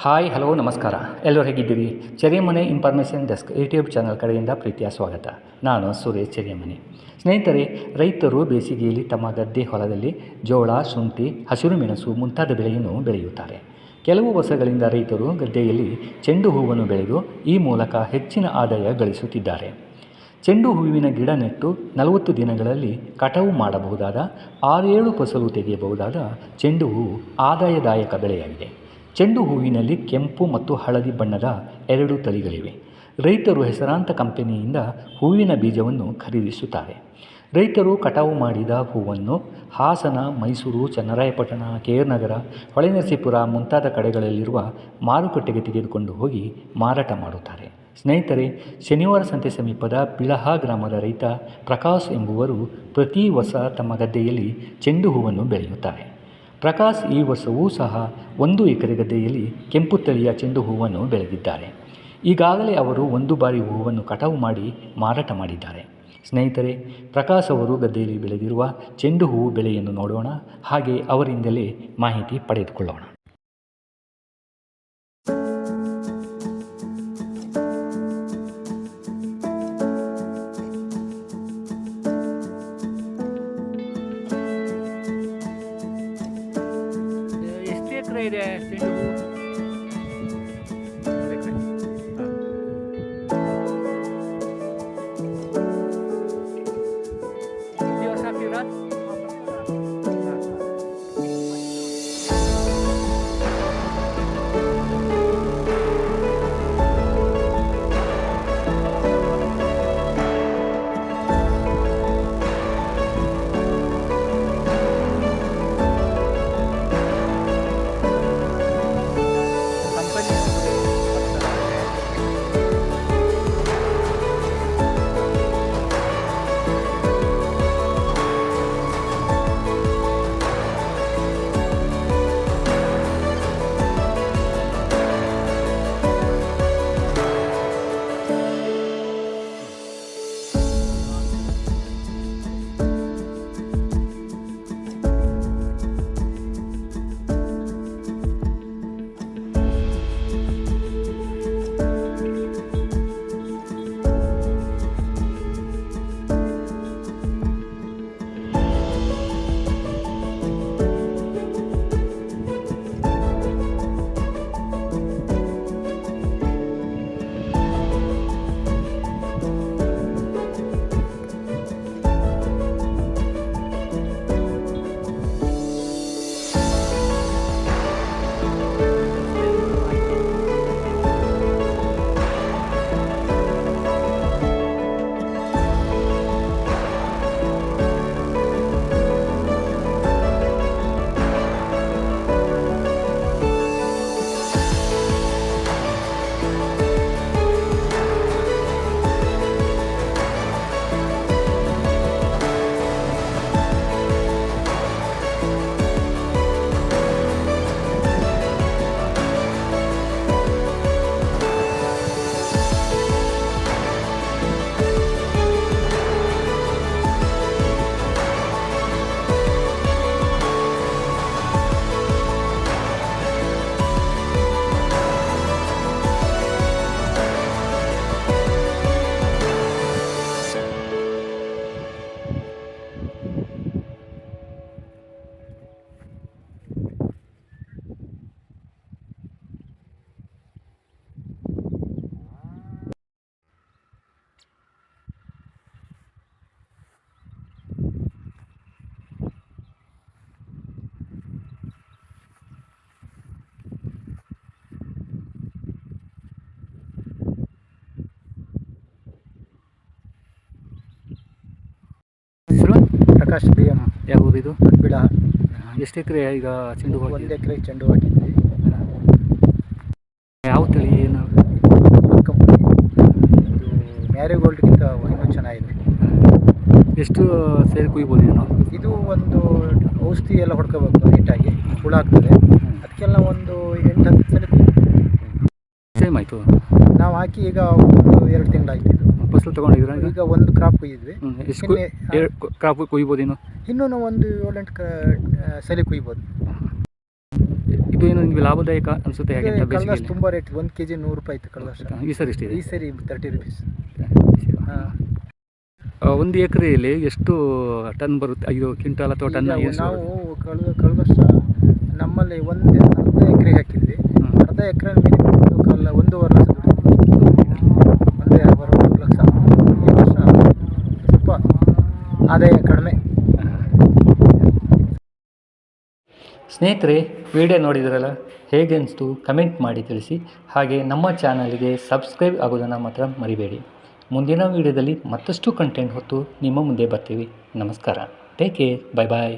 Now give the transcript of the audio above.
Hi hello ನಮಸ್ಕಾರ. ಎಲ್ಲರೂ ಹೇಗಿದ್ದೀರಿ? ಚೆರಿಯಮನೆ ಇನ್ಫಾರ್ಮೇಷನ್ ಡೆಸ್ಕ್ ಯೂಟ್ಯೂಬ್ ಚಾನಲ್ ಕಡೆಯಿಂದ ಪ್ರೀತಿಯ ಸ್ವಾಗತ. ನಾನು ಸುರೇಶ್ ಚೆರಿಯಮನೆ. ಸ್ನೇಹಿತರೆ, ರೈತರು ಬೇಸಿಗೆಯಲ್ಲಿ ತಮ್ಮ ಗದ್ದೆ ಹೊಲದಲ್ಲಿ ಜೋಳ, ಶುಂಠಿ, ಹಸಿರು ಮೆಣಸು ಮುಂತಾದ ಬೆಳೆಯನ್ನು ಬೆಳೆಯುತ್ತಾರೆ. ಕೆಲವು ವರ್ಷಗಳಿಂದ ರೈತರು ಗದ್ದೆಯಲ್ಲಿ ಚೆಂಡು ಹೂವನ್ನು ಬೆಳೆದು ಈ ಮೂಲಕ ಹೆಚ್ಚಿನ ಆದಾಯ ಗಳಿಸುತ್ತಿದ್ದಾರೆ. ಚೆಂಡು ಹೂವಿನ ಗಿಡ ನೆಟ್ಟು 40 ದಿನಗಳಲ್ಲಿ ಕಟಾವು ಮಾಡಬಹುದಾದ 6-7 ಫಸಲು ತೆಗೆಯಬಹುದಾದ ಚೆಂಡು ಹೂವು ಆದಾಯದಾಯಕ ಬೆಳೆಯಾಗಿದೆ. ಚೆಂಡು ಹೂವಿನಲ್ಲಿ ಕೆಂಪು ಮತ್ತು ಹಳದಿ ಬಣ್ಣದ 2 ತಳಿಗಳಿವೆ. ರೈತರು ಹೆಸರಾಂತ ಕಂಪನಿಯಿಂದ ಹೂವಿನ ಬೀಜವನ್ನು ಖರೀದಿಸುತ್ತಾರೆ. ರೈತರು ಕಟಾವು ಮಾಡಿದ ಹೂವನ್ನು ಹಾಸನ, ಮೈಸೂರು, ಚನ್ನರಾಯಪಟ್ಟಣ, KR ನಗರ, ಹೊಳೆನರಸೀಪುರ ಮುಂತಾದ ಕಡೆಗಳಲ್ಲಿರುವ ಮಾರುಕಟ್ಟೆಗೆ ತೆಗೆದುಕೊಂಡು ಹೋಗಿ ಮಾರಾಟ ಮಾಡುತ್ತಾರೆ. ಸ್ನೇಹಿತರೆ, ಶನಿವಾರ ಸಂತೆ ಸಮೀಪದ ಬಿಳಹ ಗ್ರಾಮದ ರೈತ ಪ್ರಕಾಶ್ ಎಂಬುವರು ಪ್ರತಿ ವರ್ಷ ತಮ್ಮ ಗದ್ದೆಯಲ್ಲಿ ಚೆಂಡು ಹೂವನ್ನು ಬೆಳೆಯುತ್ತಾರೆ. ಪ್ರಕಾಶ್ ಈ ವರ್ಷವೂ ಸಹ 1 ಎಕರೆ ಗದ್ದೆಯಲ್ಲಿ ಕೆಂಪು ತಳಿಯ ಚೆಂಡು ಹೂವನ್ನು ಬೆಳೆದಿದ್ದಾರೆ. ಈಗಾಗಲೇ ಅವರು 1 ಬಾರಿ ಹೂವನ್ನು ಕಟಾವು ಮಾಡಿ ಮಾರಾಟ ಮಾಡಿದ್ದಾರೆ. ಸ್ನೇಹಿತರೆ, ಪ್ರಕಾಶ್ ಅವರು ಗದ್ದೆಯಲ್ಲಿ ಬೆಳೆದಿರುವ ಚೆಂಡು ಹೂವು ಬೆಳೆಯನ್ನು ನೋಡೋಣ, ಹಾಗೆ ಅವರಿಂದಲೇ ಮಾಹಿತಿ ಪಡೆದುಕೊಳ್ಳೋಣ. ಎಷ್ಟು ಎಕರೆ ಇದೆ ಚೆಂಡು ಹೂವು? ಈ ವರ್ಷ ಹಾಕಿದ್ರಾ? ಕಂಪನಿ ಹೆಸರು? ಪ್ರಕಾಶ್ BM. ಯಾವ ಊರು ಇದು? ದೊಡ್ಡಬಿಳಹ. ಎಷ್ಟು ಎಕರೆ ಈಗ ಚೆಂಡು ಹೂವು 1 ಹಾಕಿದ್ದೀರಿ? ಎಕರೆ ಚೆಂಡು ಹಾಕಿದ್ವಿ. ಯಾವ ತಳಿ ಏನು? ಕಂಪನಿ ಇದು ಮ್ಯಾರಿಗೋಲ್ಡ್ಗಿಂತ ಇನ್ನೂ ಚೆನ್ನಾಗಿದೆ. ಎಷ್ಟು ಸೇರಿ ಕುಯ್ಬೋದು ಇದನ್ನು? ಇದು ಒಂದು ಔಷಧಿ ಎಲ್ಲ ಹೊಡ್ಕೋಬೇಕು ನೀಟಾಗಿ, ಹುಳ ಆಗ್ತದೆ. ಅದಕ್ಕೆಲ್ಲ ಒಂದು 8-10 ಸಲ ಟೈಮ್ ಆಯಿತು ನಾವು ಹಾಕಿ. ಈಗ ಒಂದು 2 ತಿಂಗಳಾಯ್ತು. ಇದು ಫಸಲು ತೊಗೊಂಡಿದ್ದೀರಾ? ಈಗ 1 ಕ್ರಾಪ್ ಕೊಯ್ದಿದ್ವಿ. ಎಷ್ಟು ಕ್ರಾಪ್ ಕೊಯ್ಬೋದು? ಇನ್ನೂ ನಾವು ಒಂದು 7-8 ಸಲ ಕುಯ್ಬೋದು. ಇದು ಏನು ನಿಮಗೆ ಲಾಭದಾಯಕ ಅನಿಸುತ್ತೆ ಹೇಗೆ ಅಂತ ಕಳೆದ ವರ್ಷ ಬೇಸಿಗೆಯಲ್ಲಿ? ತುಂಬ ರೇಟ್, 1 kg 100 ರೂಪಾಯಿ ಇತ್ತು ಕಳೆದ ವರ್ಷ. ಈ ಸರಿ ಎಷ್ಟಿದೆ? ಈ ಸರಿ 30 ರುಪೀಸ್. ಹಾಂ, ಒಂದು ಎಕರೆಯಲ್ಲಿ ಎಷ್ಟು ಟನ್ ಬರುತ್ತೆ? 5 ಕ್ವಿಂಟಾಲ್ ಅಥವಾ ಟನ್? ನಾವು ಕಳೆದ ವರ್ಷ ನಮ್ಮಲ್ಲಿ ಅರ್ಧ ಎಕರೆ ಹಾಕಿದ್ವಿ. ಅರ್ಧ ಎಕರೆ ಮಿನಿಮಮ್ 1.5 ಲಕ್ಷ ದುಡ್ಡು. 1.5 ಲಕ್ಷ. ಈ ವರ್ಷ ಸ್ವಲ್ಪ ಆದಾಯ ಕಡಿಮೆ. ಸ್ನೇಹಿತರೆ, ವಿಡಿಯೋ ನೋಡಿದ್ರಲ್ಲ, ಹೇಗೆ ಅನಿಸ್ತು ಕಮೆಂಟ್ ಮಾಡಿ ತಿಳಿಸಿ. ಹಾಗೆ ನಮ್ಮ ಚಾನಲ್ಗೆ ಸಬ್ಸ್ಕ್ರೈಬ್ ಆಗೋದನ್ನು ಮಾತ್ರ ಮರಿಬೇಡಿ. ಮುಂದಿನ ವಿಡಿಯೋದಲ್ಲಿ ಮತ್ತಷ್ಟು ಕಂಟೆಂಟ್ ಹೊತ್ತು ನಿಮ್ಮ ಮುಂದೆ ಬರ್ತೀವಿ. ನಮಸ್ಕಾರ. Take care. ಬಾಯ್ ಬಾಯ್.